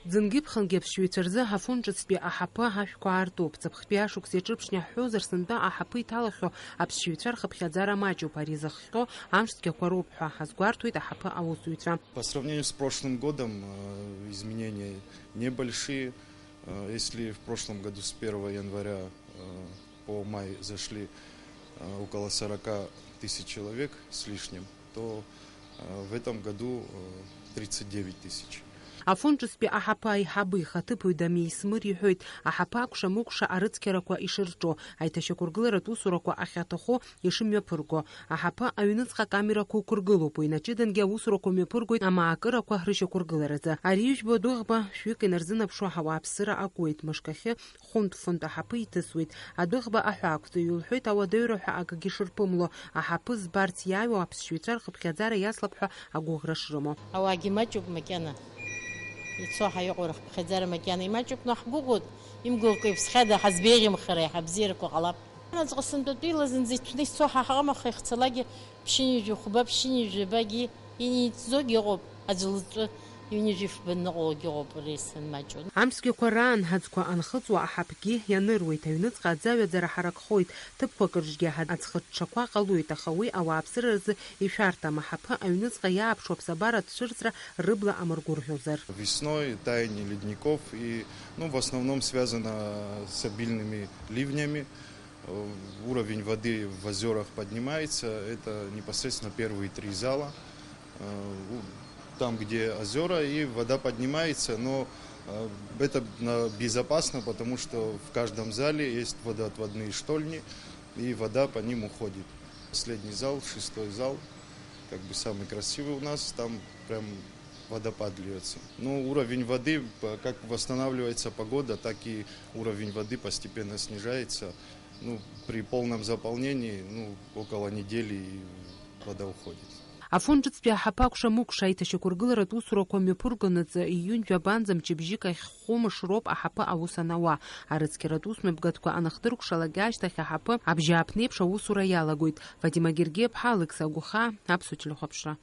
Дзынгипхангеп швейцарзы хафунжицпи ахапы хашвква артуп. Цыпхпия шуксечыпшня хёзер сынба ахапы италахьо апшвейцар хыпхьадзара маджуп аризахьо амштке кварупхо хазгвартуит ахапы аусуитра. По сравнению с прошлым годом изменения небольшие. Если в прошлом году с 1 января по май зашли около 40 тысяч человек с лишним, то в этом году 39 тысяч. Афунжицпи ахапы айхабы хатыпы дами смыри хойт ахапа куша мукша арыцкераква иширчо айташакургылырат усураква ахятахо ишиммепырго ахапа аюныцха камераква кургылупу иначе денге усураква мепыргойт ама акыраква хрышакургылыразы ариюжбо дугба швик энерзынапшо хава апсыра акует мышкахе фунт ахапы итысуит адугба ахакты юлхойт авадойрохо агагишырпымло ахапы збарт яву апсшвейцар хыпхядзара яслапхо агуграшрымо авагимачук макяна يتصاح يقرخ خزار مكان يماجك نحبوغد يمقول كيف خدا حزبيري مخري حبزيرك وغلط انا زغسن دوتي لازم زيت ليش صح حرام خيخ تلاقي بشيني جو خبا بشيني جو باقي يني تزوج يغوب اجلت يني في بنغو يغوب ريس الماجون امسكي قران هذكو انخصوا احبكي ينروي تينص غزاوي زرا حرك خويت تبكرجي هاد اتخط شقوا قلوي تخوي او ابسرز يشارتا محبه اينص غيا بشوب сабарат ширцра рыбла амаргурхёзер. Весной таяние ледников и в основном связано с обильными ливнями. Уровень воды в озерах поднимается. Это непосредственно первые 3 зала. Там, где озера, и вода поднимается, но это безопасно, потому что в каждом зале есть водоотводные штольни, и вода по ним уходит. Последний зал, 6-й зал, как бы самый красивый у нас, там прям водопад льется. Но уровень воды, как восстанавливается погода, так и уровень воды постепенно снижается. При полном заполнении, около недели вода уходит. Афунжицпи ахапакуша мукша айташакургылырат усураква мепурганыдза июнь жабанзам чебжика хомышроп ахапы аусанауа арыцкерат усмебгатква анахтыркшалагаштахь ахапы абжьаапнепша усура ялагойт. Вадима Гергеб Алыкса Гуха Апсучлюхапшра.